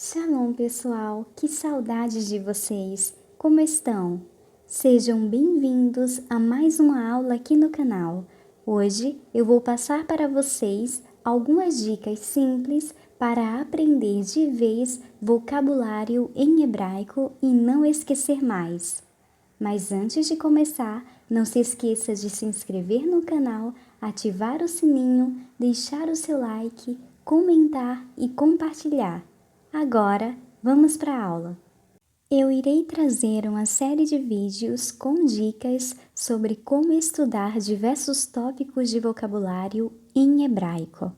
Shalom, pessoal! Que saudade de vocês! Como estão? Sejam bem-vindos a mais uma aula aqui no canal. Hoje eu vou passar para vocês algumas dicas simples para aprender de vez vocabulário em hebraico e não esquecer mais. Mas antes de começar, não se esqueça de se inscrever no canal, ativar o sininho, deixar o seu like, comentar e compartilhar. Agora, vamos para a aula. Eu irei trazer uma série de vídeos com dicas sobre como estudar diversos tópicos de vocabulário em hebraico.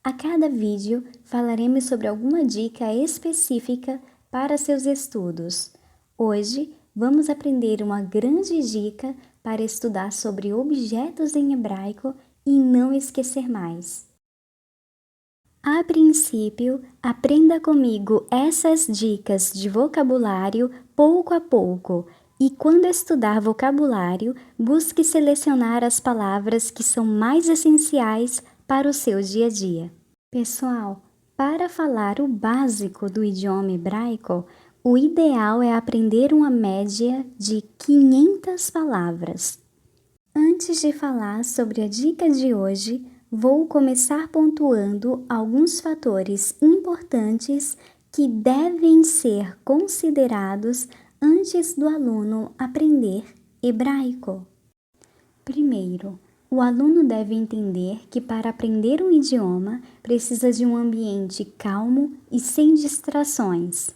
A cada vídeo, falaremos sobre alguma dica específica para seus estudos. Hoje, vamos aprender uma grande dica para estudar sobre objetos em hebraico e não esquecer mais. A princípio, aprenda comigo essas dicas de vocabulário pouco a pouco e quando estudar vocabulário, busque selecionar as palavras que são mais essenciais para o seu dia a dia. Pessoal, para falar o básico do idioma hebraico, o ideal é aprender uma média de 500 palavras. Antes de falar sobre a dica de hoje, vou começar pontuando alguns fatores importantes que devem ser considerados antes do aluno aprender hebraico. Primeiro, o aluno deve entender que para aprender um idioma precisa de um ambiente calmo e sem distrações.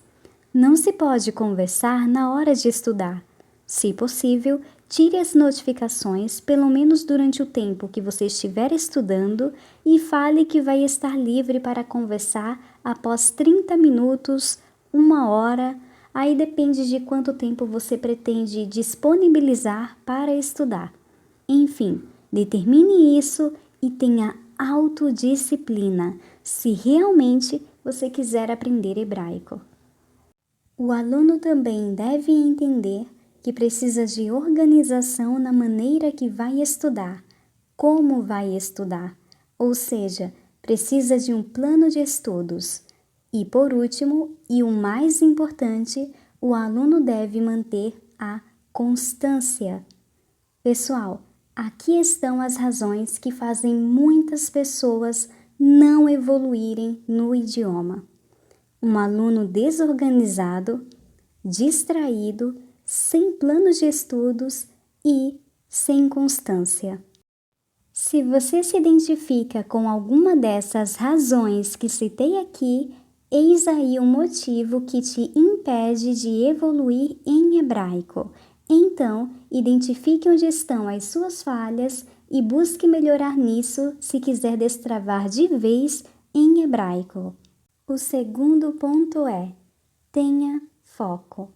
Não se pode conversar na hora de estudar. Se possível, tire as notificações pelo menos durante o tempo que você estiver estudando e fale que vai estar livre para conversar após 30 minutos, 1 hora, aí depende de quanto tempo você pretende disponibilizar para estudar. Enfim, determine isso e tenha autodisciplina, se realmente você quiser aprender hebraico. O aluno também deve entender que precisa de organização na maneira que vai estudar, como vai estudar, ou seja, precisa de um plano de estudos. E por último, e o mais importante, o aluno deve manter a constância. Pessoal, aqui estão as razões que fazem muitas pessoas não evoluírem no idioma. Um aluno desorganizado, distraído, sem planos de estudos e sem constância. Se você se identifica com alguma dessas razões que citei aqui, eis aí o motivo que te impede de evoluir em hebraico. Então, identifique onde estão as suas falhas e busque melhorar nisso se quiser destravar de vez em hebraico. O segundo ponto é: tenha foco.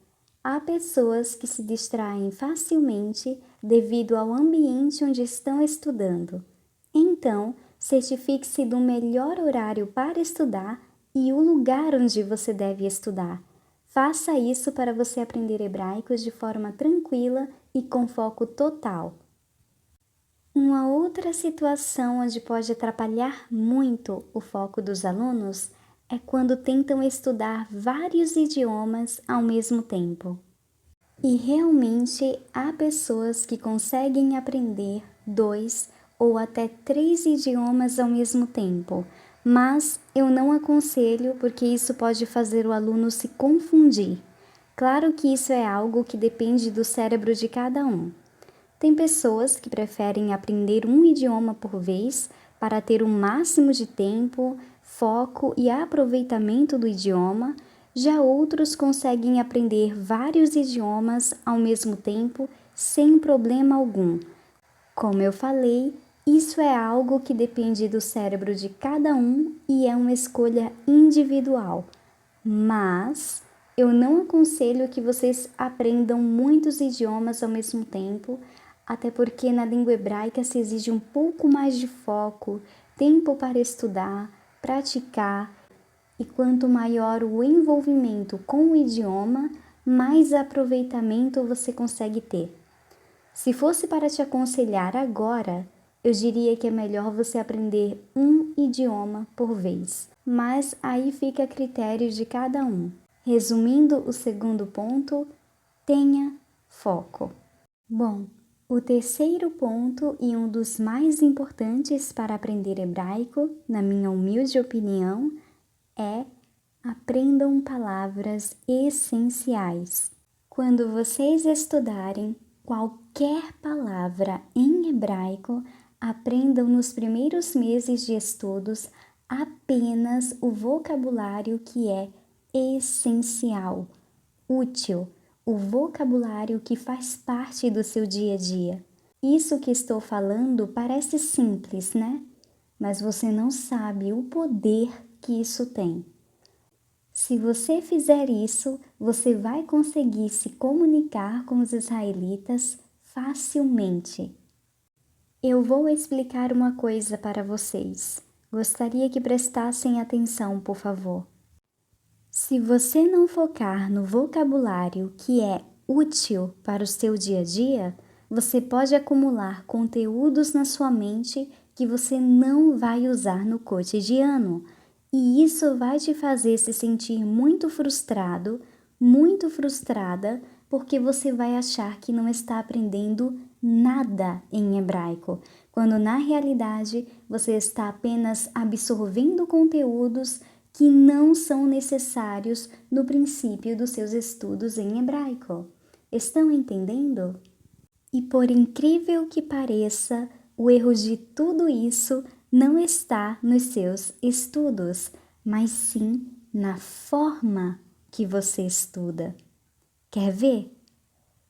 Há pessoas que se distraem facilmente devido ao ambiente onde estão estudando. Então, certifique-se do melhor horário para estudar e o lugar onde você deve estudar. Faça isso para você aprender hebraico de forma tranquila e com foco total. Uma outra situação onde pode atrapalhar muito o foco dos alunos é quando tentam estudar vários idiomas ao mesmo tempo. E realmente há pessoas que conseguem aprender 2 ou até 3 idiomas ao mesmo tempo, mas eu não aconselho porque isso pode fazer o aluno se confundir. Claro que isso é algo que depende do cérebro de cada um. Tem pessoas que preferem aprender um idioma por vez para ter o máximo de tempo, foco e aproveitamento do idioma, já outros conseguem aprender vários idiomas ao mesmo tempo sem problema algum. Como eu falei, isso é algo que depende do cérebro de cada um e é uma escolha individual. Mas eu não aconselho que vocês aprendam muitos idiomas ao mesmo tempo, até porque na língua hebraica se exige um pouco mais de foco, tempo para estudar, praticar, e quanto maior o envolvimento com o idioma, mais aproveitamento você consegue ter. Se fosse para te aconselhar agora, Eu diria que é melhor você aprender um idioma por vez, mas aí fica a critério de cada um. Resumindo o segundo ponto, tenha foco. Bom, o terceiro ponto e um dos mais importantes para aprender hebraico, na minha humilde opinião, é aprendam palavras essenciais. Quando vocês estudarem qualquer palavra em hebraico, aprendam nos primeiros meses de estudos apenas o vocabulário que é essencial, útil, o vocabulário que faz parte do seu dia a dia. Isso que estou falando parece simples, né? Mas você não sabe o poder que isso tem. Se você fizer isso, você vai conseguir se comunicar com os israelitas facilmente. Eu vou explicar uma coisa para vocês. Gostaria que prestassem atenção, por favor. Se você não focar no vocabulário que é útil para o seu dia a dia, você pode acumular conteúdos na sua mente que você não vai usar no cotidiano. E isso vai te fazer se sentir muito frustrado, muito frustrada, porque você vai achar que não está aprendendo nada em hebraico, quando na realidade você está apenas absorvendo conteúdos que não são necessários no princípio dos seus estudos em hebraico. Estão entendendo? E por incrível que pareça, o erro de tudo isso não está nos seus estudos, mas sim na forma que você estuda. Quer ver?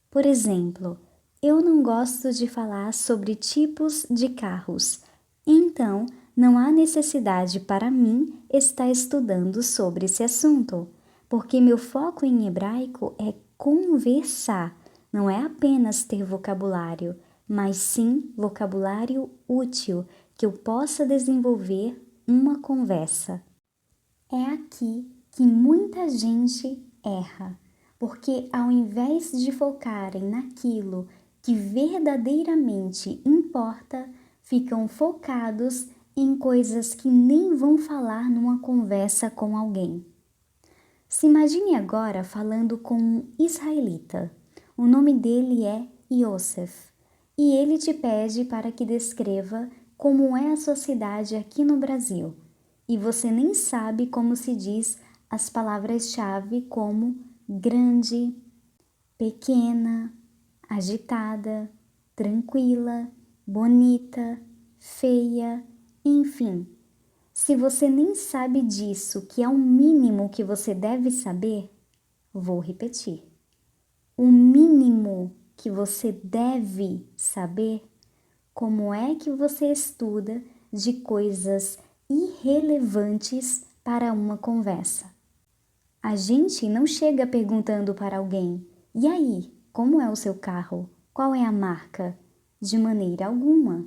Por exemplo, eu não gosto de falar sobre tipos de carros, então não há necessidade para mim estar estudando sobre esse assunto, porque meu foco em hebraico é conversar, não é apenas ter vocabulário, mas sim vocabulário útil que eu possa desenvolver uma conversa. É aqui que muita gente erra, porque ao invés de focarem naquilo que verdadeiramente importa, ficam focados em coisas que nem vão falar numa conversa com alguém. Se imagine agora falando com um israelita. O nome dele é Yosef, e ele te pede para que descreva como é a sociedade aqui no Brasil. E você nem sabe como se diz as palavras-chave como grande, pequena, agitada, tranquila, bonita, feia, enfim. Se você nem sabe disso, que é o mínimo que você deve saber, vou repetir. O mínimo que você deve saber como é que você estuda de coisas irrelevantes para uma conversa. A gente não chega perguntando para alguém: e aí, como é o seu carro? Qual é a marca? De maneira alguma.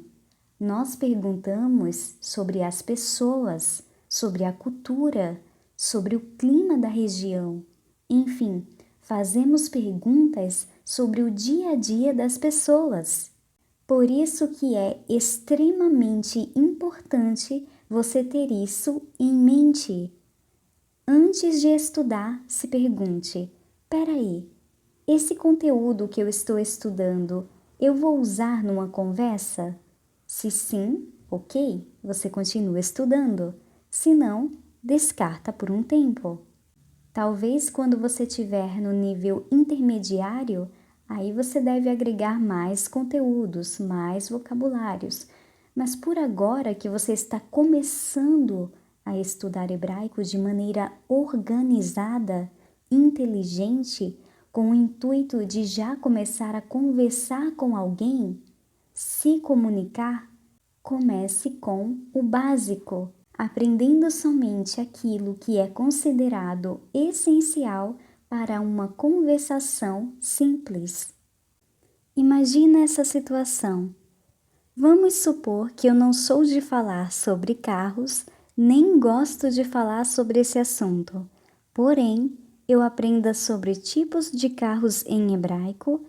Nós perguntamos sobre as pessoas, sobre a cultura, sobre o clima da região. Enfim, fazemos perguntas sobre o dia a dia das pessoas. Por isso que é extremamente importante você ter isso em mente. Antes de estudar, se pergunte: peraí, esse conteúdo que eu estou estudando, eu vou usar numa conversa? Se sim, ok, você continua estudando. Se não, descarta por um tempo. Talvez quando você estiver no nível intermediário, aí você deve agregar mais conteúdos, mais vocabulários. Mas por agora que você está começando a estudar hebraico de maneira organizada, inteligente, com o intuito de já começar a conversar com alguém, se comunicar, comece com o básico, aprendendo somente aquilo que é considerado essencial para uma conversação simples. Imagina essa situação. Vamos supor que eu não sou de falar sobre carros, nem gosto de falar sobre esse assunto. Porém, eu aprenda sobre tipos de carros em hebraico,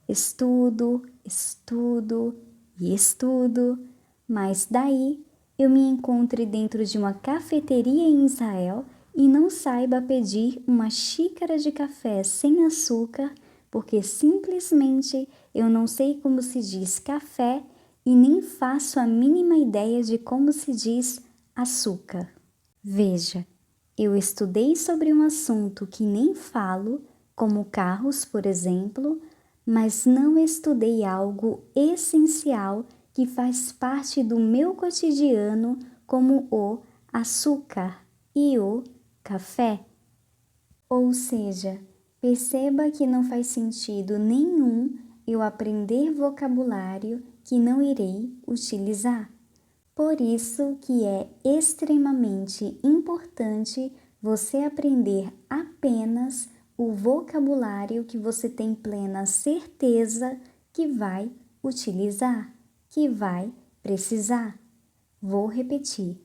estudo e estudo, Mas daí eu me encontre dentro de uma cafeteria em Israel e não saiba pedir uma xícara de café sem açúcar, porque simplesmente eu não sei como se diz café e nem faço a mínima ideia de como se diz açúcar. Veja, eu estudei sobre um assunto que nem falo, como carros, por exemplo, mas não estudei algo essencial que faz parte do meu cotidiano, como o açúcar e o café. Ou seja, perceba que não faz sentido nenhum eu aprender vocabulário que não irei utilizar. Por isso que é extremamente importante você aprender apenas o vocabulário que você tem plena certeza que vai utilizar, que vai precisar. Vou repetir.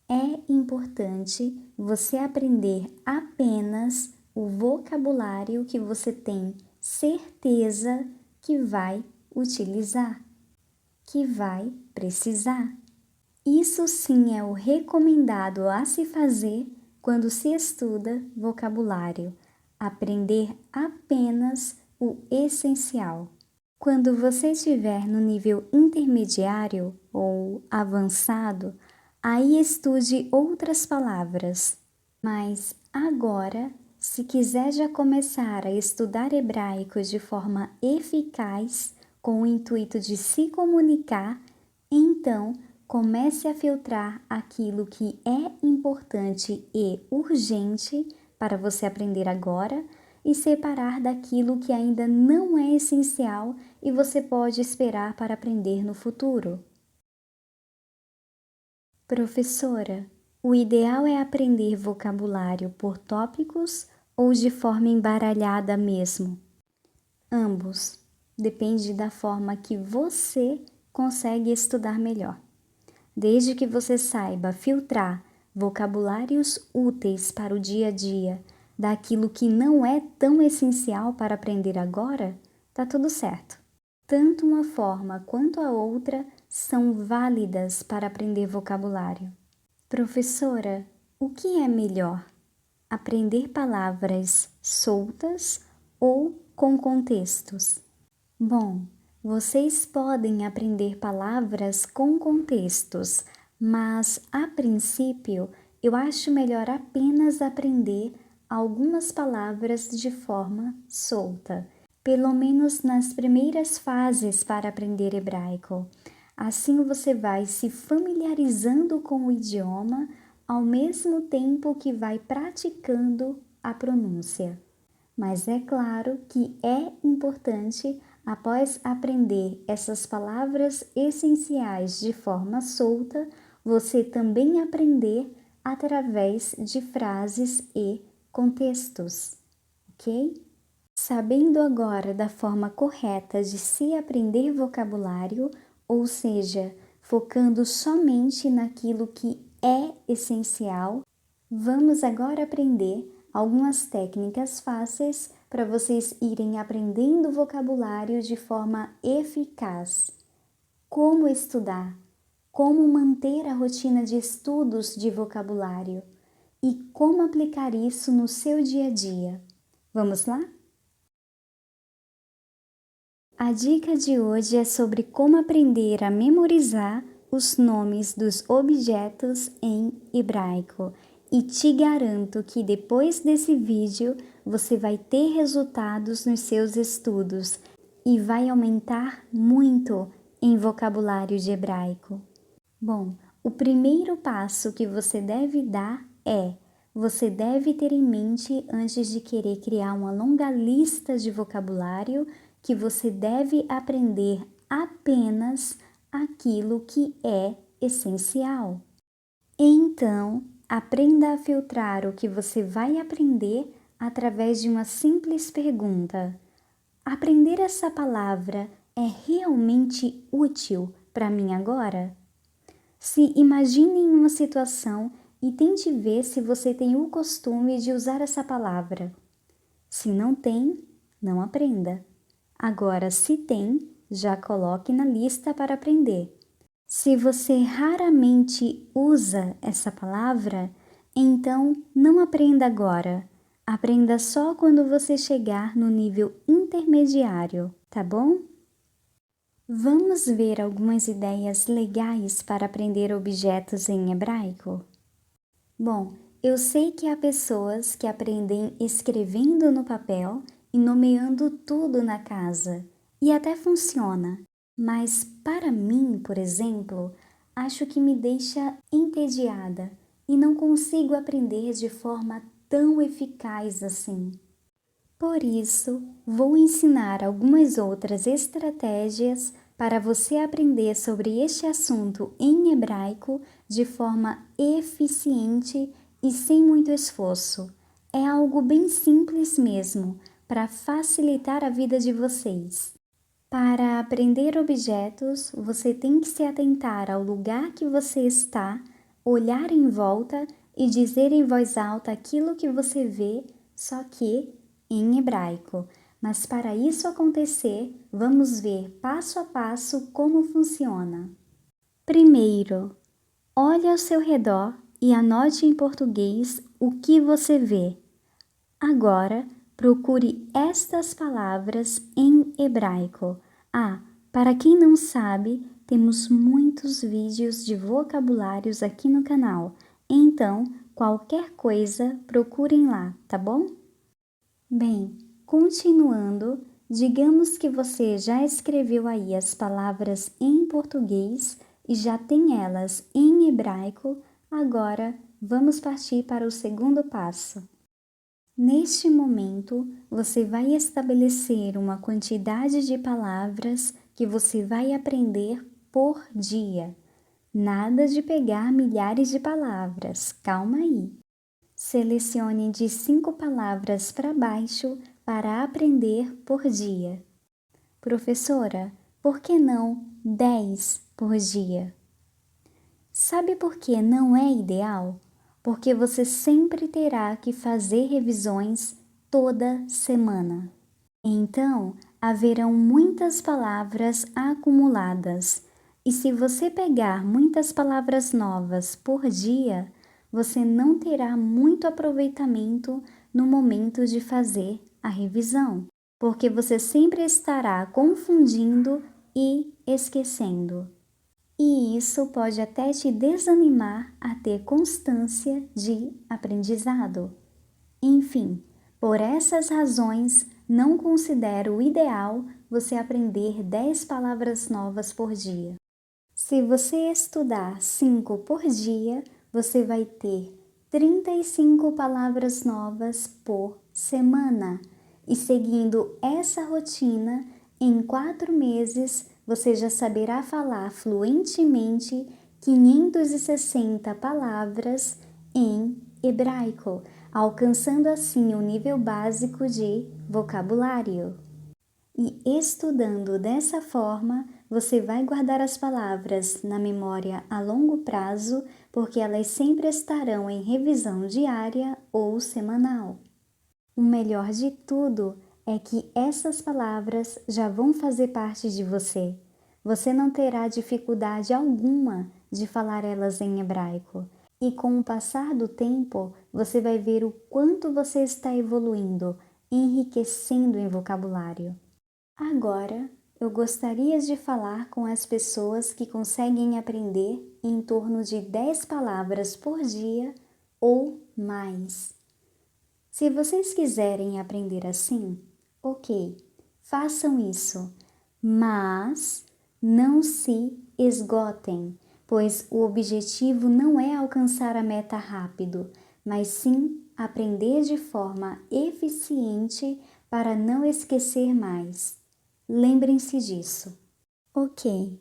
É importante você aprender apenas o vocabulário que você tem certeza que vai utilizar, que vai precisar. Isso sim é o recomendado a se fazer quando se estuda vocabulário, aprender apenas o essencial. Quando você estiver no nível intermediário ou avançado, aí estude outras palavras. Mas agora, se quiser já começar a estudar hebraico de forma eficaz, com o intuito de se comunicar, então comece a filtrar aquilo que é importante e urgente para você aprender agora e separar daquilo que ainda não é essencial e você pode esperar para aprender no futuro. Professora, o ideal é aprender vocabulário por tópicos ou de forma embaralhada mesmo? Ambos. Depende da forma que você consegue estudar melhor. Desde que você saiba filtrar vocabulários úteis para o dia a dia daquilo que não é tão essencial para aprender agora, tá tudo certo. Tanto uma forma quanto a outra são válidas para aprender vocabulário. Professora, o que é melhor? Aprender palavras soltas ou com contextos? Bom, vocês podem aprender palavras com contextos, mas a princípio eu acho melhor apenas aprender algumas palavras de forma solta, pelo menos nas primeiras fases para aprender hebraico. Assim você vai se familiarizando com o idioma ao mesmo tempo que vai praticando a pronúncia. Mas é claro que é importante, após aprender essas palavras essenciais de forma solta, você também aprender através de frases e contextos, ok? Sabendo agora da forma correta de se aprender vocabulário, ou seja, focando somente naquilo que é essencial, vamos agora aprender algumas técnicas fáceis para vocês irem aprendendo vocabulário de forma eficaz. Como estudar? Como manter a rotina de estudos de vocabulário? E como aplicar isso no seu dia a dia? Vamos lá? A dica de hoje é sobre como aprender a memorizar os nomes dos objetos em hebraico. E te garanto que depois desse vídeo você vai ter resultados nos seus estudos e vai aumentar muito em vocabulário de hebraico. Bom, o primeiro passo que você deve dar é: você deve ter em mente, antes de querer criar uma longa lista de vocabulário, que você deve aprender apenas aquilo que é essencial. Então, aprenda a filtrar o que você vai aprender através de uma simples pergunta: aprender essa palavra é realmente útil para mim agora? Se imagine em uma situação e tente ver se você tem o costume de usar essa palavra. Se não tem, não aprenda. Agora, se tem, já coloque na lista para aprender. Se você raramente usa essa palavra, então não aprenda agora. Aprenda só quando você chegar no nível intermediário, tá bom? Vamos ver algumas ideias legais para aprender objetos em hebraico? Bom, eu sei que há pessoas que aprendem escrevendo no papel e nomeando tudo na casa, e até funciona. Mas para mim, por exemplo, acho que me deixa entediada e não consigo aprender de forma tão eficaz assim. Por isso, vou ensinar algumas outras estratégias para você aprender sobre este assunto em hebraico de forma eficiente e sem muito esforço. É algo bem simples mesmo, para facilitar a vida de vocês. Para aprender objetos, você tem que se atentar ao lugar que você está, olhar em volta e dizer em voz alta aquilo que você vê, só que em hebraico. Mas para isso acontecer, vamos ver passo a passo como funciona. Primeiro, olhe ao seu redor e anote em português o que você vê. Agora, procure estas palavras em hebraico. Para quem não sabe, temos muitos vídeos de vocabulários aqui no canal. Então, qualquer coisa, procurem lá, tá bom? Bem, continuando, digamos que você já escreveu aí as palavras em português e já tem elas em hebraico. Agora, vamos partir para o segundo passo. Neste momento, você vai estabelecer uma quantidade de palavras que você vai aprender por dia. Nada de pegar milhares de palavras, calma aí. Selecione de 5 palavras para baixo para aprender por dia. Professora, por que não 10 por dia? Sabe por que não é ideal? Porque você sempre terá que fazer revisões toda semana. Então, haverão muitas palavras acumuladas. E se você pegar muitas palavras novas por dia, você não terá muito aproveitamento no momento de fazer a revisão, porque você sempre estará confundindo e esquecendo. E isso pode até te desanimar a ter constância de aprendizado. Enfim, por essas razões, não considero ideal você aprender 10 palavras novas por dia. Se você estudar 5 por dia, você vai ter 35 palavras novas por semana. E seguindo essa rotina, em 4 meses, você já saberá falar fluentemente 560 palavras em hebraico, alcançando assim o nível básico de vocabulário. E estudando dessa forma, você vai guardar as palavras na memória a longo prazo, porque elas sempre estarão em revisão diária ou semanal. O melhor de tudo é que essas palavras já vão fazer parte de você. Você não terá dificuldade alguma de falar elas em hebraico. E com o passar do tempo, você vai ver o quanto você está evoluindo, enriquecendo em vocabulário. Agora, eu gostaria de falar com as pessoas que conseguem aprender em torno de 10 palavras por dia ou mais. Se vocês quiserem aprender assim, ok, façam isso, mas não se esgotem, pois o objetivo não é alcançar a meta rápido, mas sim aprender de forma eficiente para não esquecer mais. Lembrem-se disso. Ok,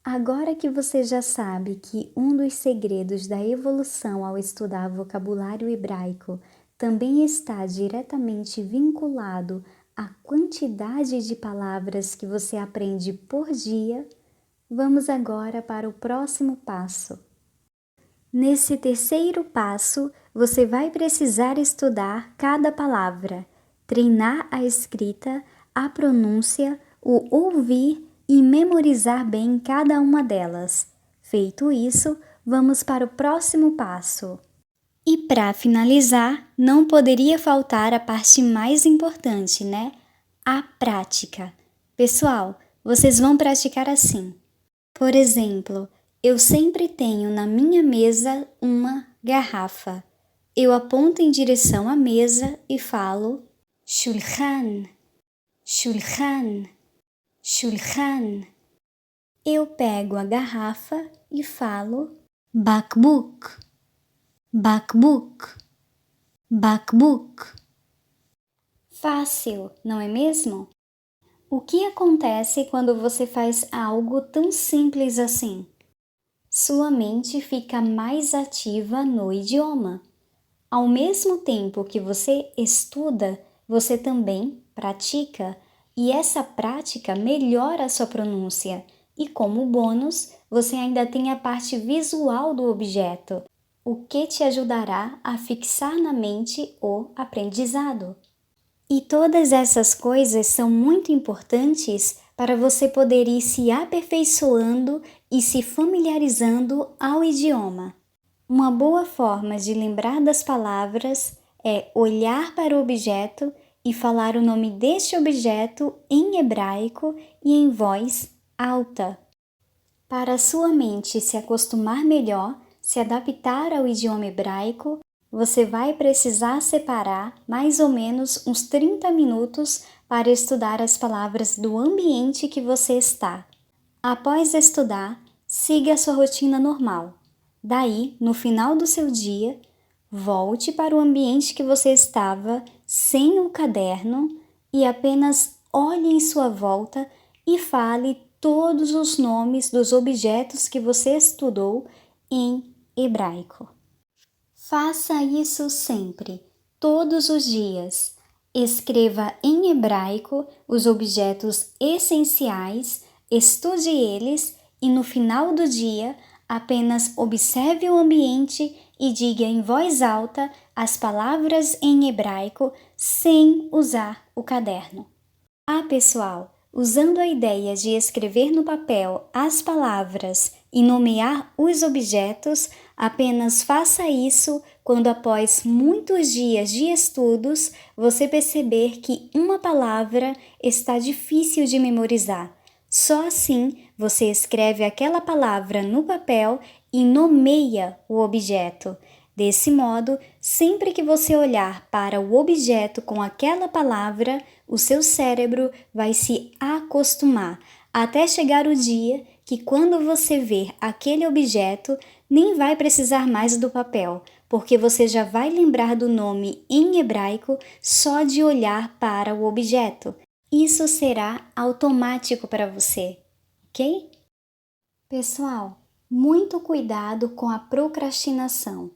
agora que você já sabe que um dos segredos da evolução ao estudar vocabulário hebraico também está diretamente vinculado à quantidade de palavras que você aprende por dia, vamos agora para o próximo passo. Nesse terceiro passo, você vai precisar estudar cada palavra, treinar a escrita, a pronúncia, o ouvir e memorizar bem cada uma delas. Feito isso, vamos para o próximo passo. E para finalizar, não poderia faltar a parte mais importante, né? A prática. Pessoal, vocês vão praticar assim. Por exemplo, eu sempre tenho na minha mesa uma garrafa. Eu aponto em direção à mesa e falo shulchan, shulchan, shulchan. Eu pego a garrafa e falo bakbuk, bakbuk, bakbuk. Fácil, não é mesmo? O que acontece quando você faz algo tão simples assim? Sua mente fica mais ativa no idioma. Ao mesmo tempo que você estuda, você também pratica, e essa prática melhora a sua pronúncia. E como bônus, você ainda tem a parte visual do objeto, o que te ajudará a fixar na mente o aprendizado. E todas essas coisas são muito importantes para você poder ir se aperfeiçoando e se familiarizando ao idioma. Uma boa forma de lembrar das palavras é olhar para o objeto e falar o nome deste objeto em hebraico e em voz alta. Para sua mente se acostumar melhor, se adaptar ao idioma hebraico, você vai precisar separar mais ou menos uns 30 minutos para estudar as palavras do ambiente que você está. Após estudar, siga a sua rotina normal. Daí, no final do seu dia, volte para o ambiente que você estava sem o caderno e apenas olhe em sua volta e fale todos os nomes dos objetos que você estudou em hebraico. Faça isso sempre, todos os dias. Escreva em hebraico os objetos essenciais, estude eles e no final do dia apenas observe o ambiente e diga em voz alta as palavras em hebraico sem usar o caderno. Pessoal, usando a ideia de escrever no papel as palavras e nomear os objetos, apenas faça isso quando após muitos dias de estudos você perceber que uma palavra está difícil de memorizar. Só assim você escreve aquela palavra no papel e nomeia o objeto. Desse modo, sempre que você olhar para o objeto com aquela palavra, o seu cérebro vai se acostumar até chegar o dia que quando você ver aquele objeto, nem vai precisar mais do papel, porque você já vai lembrar do nome em hebraico só de olhar para o objeto. Isso será automático para você, ok? Pessoal, muito cuidado com a procrastinação.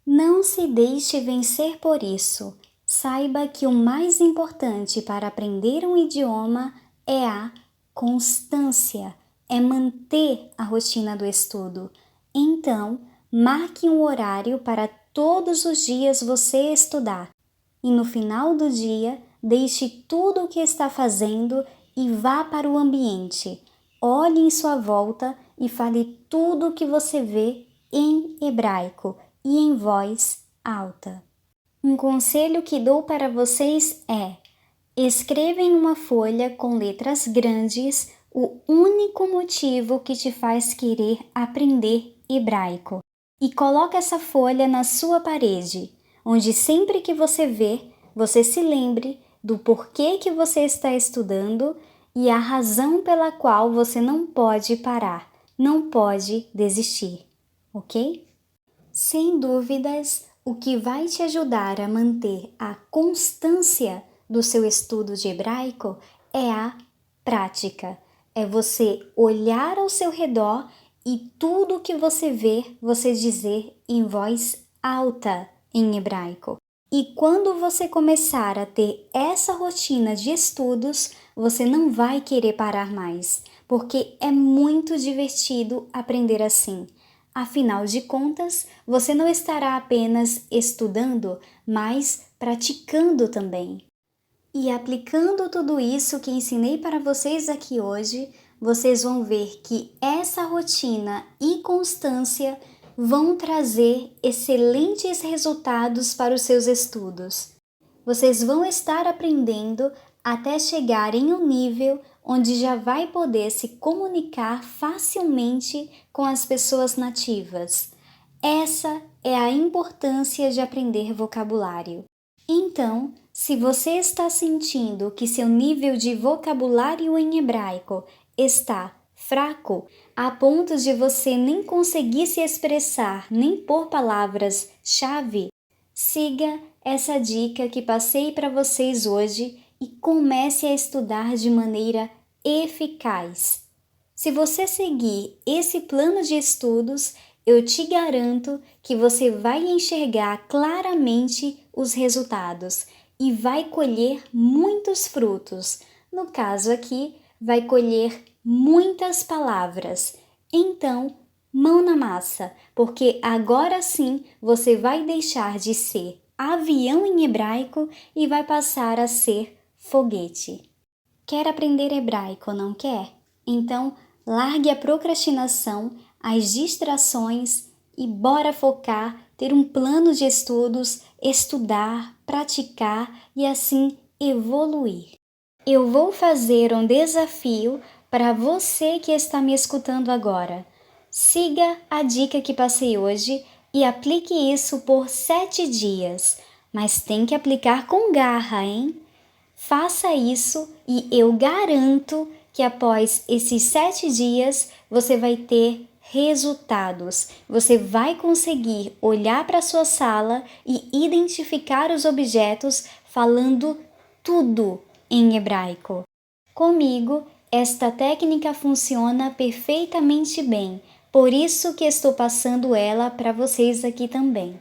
Não se deixe vencer por isso. Saiba que o mais importante para aprender um idioma é a constância, é manter a rotina do estudo. Então, marque um horário para todos os dias você estudar. E no final do dia, deixe tudo o que está fazendo e vá para o ambiente. Olhe em sua volta e fale tudo o que você vê em hebraico e em voz alta. Um conselho que dou para vocês é: escreva em uma folha com letras grandes o único motivo que te faz querer aprender hebraico e coloque essa folha na sua parede, onde sempre que você ver, você se lembre do porquê que você está estudando e a razão pela qual você não pode parar, não pode desistir, ok? Sem dúvidas, o que vai te ajudar a manter a constância do seu estudo de hebraico é a prática. É você olhar ao seu redor e tudo o que você vê, você dizer em voz alta em hebraico. E quando você começar a ter essa rotina de estudos, você não vai querer parar mais, porque é muito divertido aprender assim. Afinal de contas, você não estará apenas estudando, mas praticando também. E aplicando tudo isso que ensinei para vocês aqui hoje, vocês vão ver que essa rotina e constância vão trazer excelentes resultados para os seus estudos. Vocês vão estar aprendendo até chegar em um nível onde já vai poder se comunicar facilmente com as pessoas nativas. Essa é a importância de aprender vocabulário. Então, se você está sentindo que seu nível de vocabulário em hebraico está fraco, a ponto de você nem conseguir se expressar nem por palavras-chave, siga essa dica que passei para vocês hoje e comece a estudar de maneira eficaz. Se você seguir esse plano de estudos, eu te garanto que você vai enxergar claramente os resultados e vai colher muitos frutos. No caso aqui, vai colher muitas palavras. Então, mão na massa, porque agora sim você vai deixar de ser avião em hebraico e vai passar a ser foguete. Quer aprender hebraico, não quer? Então, largue a procrastinação, as distrações e bora focar, ter um plano de estudos, estudar, praticar e assim evoluir. Eu vou fazer um desafio para você que está me escutando agora. Siga a dica que passei hoje e aplique isso por 7 dias, mas tem que aplicar com garra, hein? Faça isso e eu garanto que após esses 7 dias você vai ter resultados. Você vai conseguir olhar para a sua sala e identificar os objetos falando tudo em hebraico. Comigo, esta técnica funciona perfeitamente bem, por isso que estou passando ela para vocês aqui também.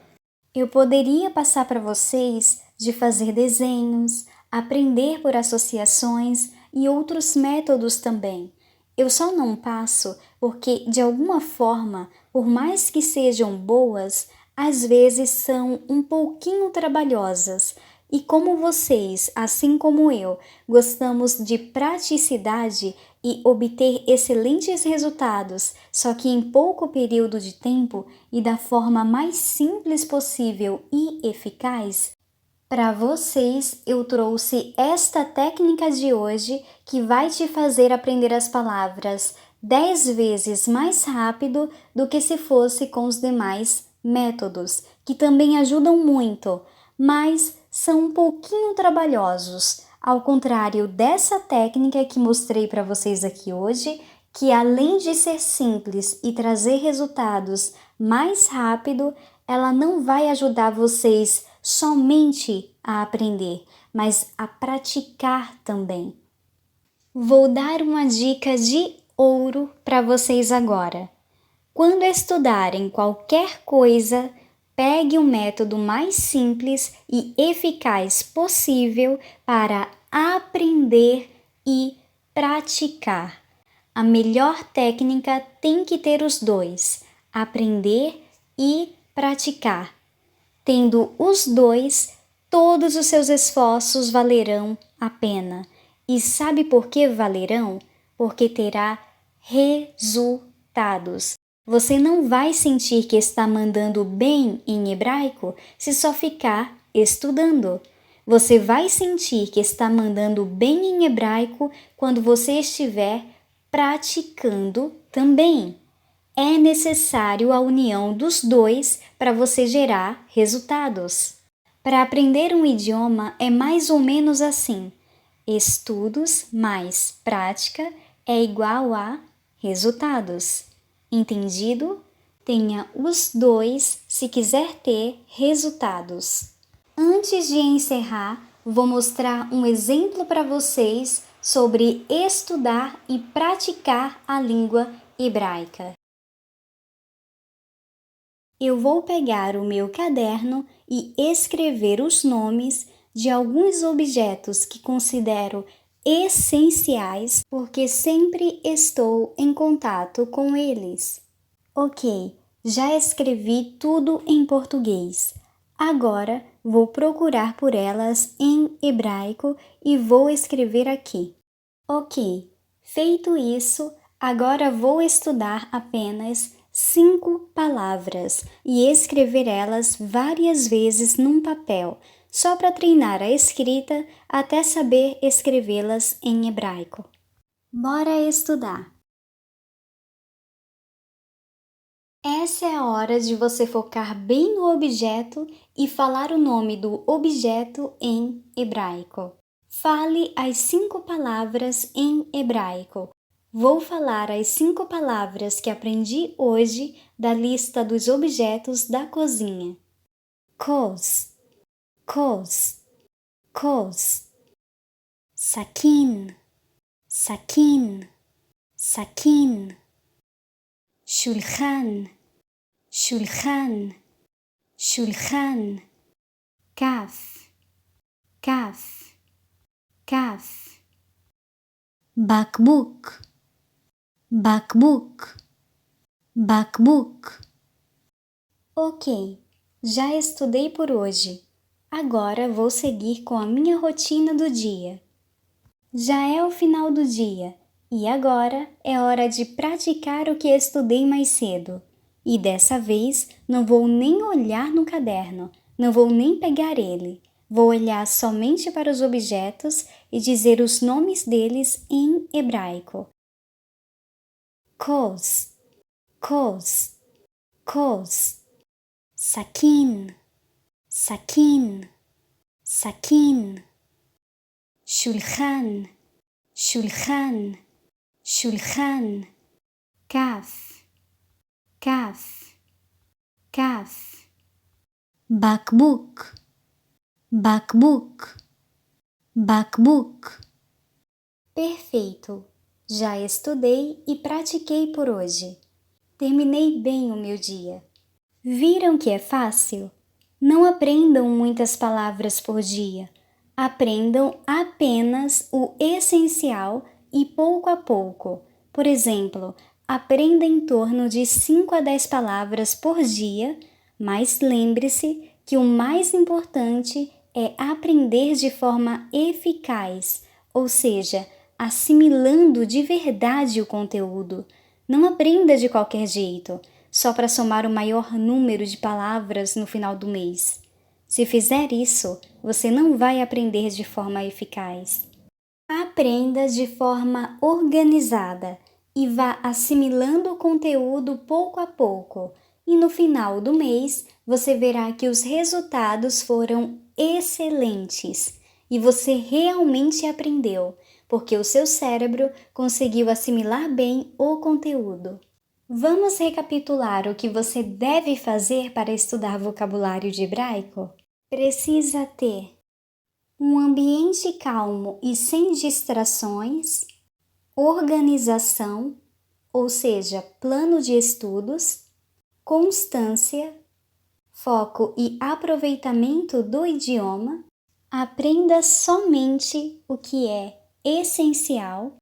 Eu poderia passar para vocês de fazer desenhos, aprender por associações e outros métodos também. Eu só não passo porque, de alguma forma, por mais que sejam boas, às vezes são um pouquinho trabalhosas. E como vocês, assim como eu, gostamos de praticidade e obter excelentes resultados, só que em pouco período de tempo e da forma mais simples possível e eficaz, para vocês eu trouxe esta técnica de hoje que vai te fazer aprender as palavras 10 vezes mais rápido do que se fosse com os demais métodos, que também ajudam muito, mas são um pouquinho trabalhosos, ao contrário dessa técnica que mostrei para vocês aqui hoje, que além de ser simples e trazer resultados mais rápido, ela não vai ajudar vocês somente a aprender, mas a praticar também. Vou dar uma dica de ouro para vocês agora. Quando estudarem qualquer coisa, pegue o método mais simples e eficaz possível para aprender e praticar. A melhor técnica tem que ter os dois, aprender e praticar. Tendo os dois, todos os seus esforços valerão a pena. E sabe por que valerão? Porque terá resultados. Você não vai sentir que está mandando bem em hebraico se só ficar estudando. Você vai sentir que está mandando bem em hebraico quando você estiver praticando também. É necessário a união dos dois para você gerar resultados. Para aprender um idioma é mais ou menos assim: estudos mais prática é igual a resultados. Entendido? Tenha os dois se quiser ter resultados. Antes de encerrar, vou mostrar um exemplo para vocês sobre estudar e praticar a língua hebraica. Eu vou pegar o meu caderno e escrever os nomes de alguns objetos que considero essenciais porque sempre estou em contato com eles. Ok, já escrevi tudo em português. Agora vou procurar por elas em hebraico e vou escrever aqui. Ok, Feito isso, agora vou estudar apenas 5 palavras e escrever elas várias vezes num papel, só para treinar a escrita até saber escrevê-las em hebraico. Bora estudar! Essa é a hora de você focar bem no objeto e falar o nome do objeto em hebraico. Fale as 5 palavras em hebraico. Vou falar as 5 palavras que aprendi hoje da lista dos objetos da cozinha. Kos, kos, kos. Sakin, sakin, sakin. Shulchan, shulchan, shulchan. Kaf, kaf, kaf. Bakbuk, bakbuk, bakbuk. Ok, já estudei por hoje. Agora vou seguir com a minha rotina do dia. Já é o final do dia e agora é hora de praticar o que estudei mais cedo. E dessa vez não vou nem olhar no caderno, não vou nem pegar ele. Vou olhar somente para os objetos e dizer os nomes deles em hebraico. Kos, kos, kos. Sakin, sakin, sakin. Shulchan, shulchan, shulchan. Kaf, kaf, kaf. Bakbuk, bakbuk, bakbuk. Perfeito! Já estudei e pratiquei por hoje. Terminei bem o meu dia. Viram que é fácil? Não aprendam muitas palavras por dia. Aprendam apenas o essencial e pouco a pouco. Por exemplo, aprenda em torno de 5 a 10 palavras por dia, mas lembre-se que o mais importante é aprender de forma eficaz, ou seja, assimilando de verdade o conteúdo. Não aprenda de qualquer jeito, só para somar o maior número de palavras no final do mês. Se fizer isso, você não vai aprender de forma eficaz. Aprenda de forma organizada e vá assimilando o conteúdo pouco a pouco. E no final do mês, você verá que os resultados foram excelentes e você realmente aprendeu, porque o seu cérebro conseguiu assimilar bem o conteúdo. Vamos recapitular o que você deve fazer para estudar vocabulário de hebraico? Precisa ter um ambiente calmo e sem distrações, organização, ou seja, plano de estudos, constância, foco e aproveitamento do idioma. Aprenda somente o que é essencial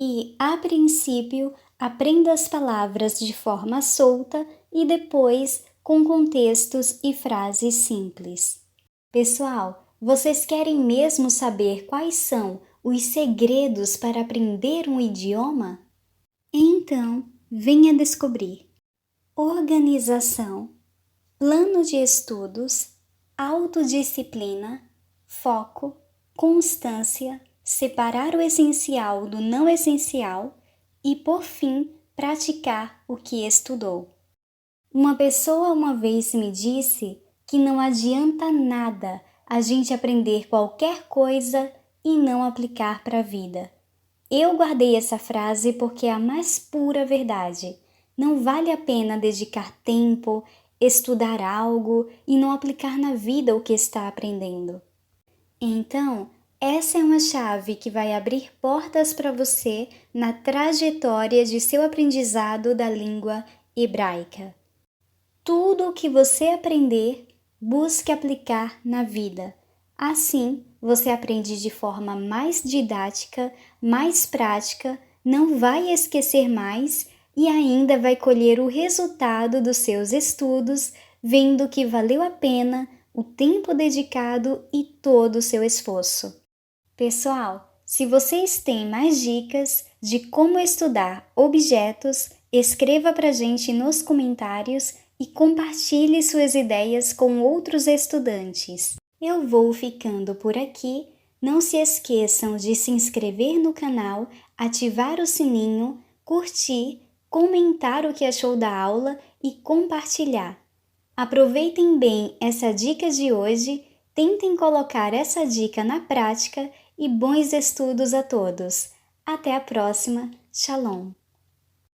e, a princípio, aprenda as palavras de forma solta e depois com contextos e frases simples. Pessoal, vocês querem mesmo saber quais são os segredos para aprender um idioma? Então, venha descobrir. Organização, plano de estudos, autodisciplina, foco, constância, separar o essencial do não essencial e, por fim, praticar o que estudou. Uma pessoa uma vez me disse que não adianta nada a gente aprender qualquer coisa e não aplicar para a vida. Eu guardei essa frase porque é a mais pura verdade. Não vale a pena dedicar tempo, estudar algo e não aplicar na vida o que está aprendendo. Então, essa é uma chave que vai abrir portas para você na trajetória de seu aprendizado da língua hebraica. Tudo o que você aprender, busque aplicar na vida. Assim, você aprende de forma mais didática, mais prática, não vai esquecer mais e ainda vai colher o resultado dos seus estudos, vendo que valeu a pena o tempo dedicado e todo o seu esforço. Pessoal, Se vocês têm mais dicas de como estudar objetos, escreva para a gente nos comentários e compartilhe suas ideias com outros estudantes. Eu vou ficando por aqui. Não se esqueçam de se inscrever no canal, ativar o sininho, curtir, comentar o que achou da aula e compartilhar. Aproveitem bem essa dica de hoje, tentem colocar essa dica na prática e bons estudos a todos. Até a próxima. Shalom!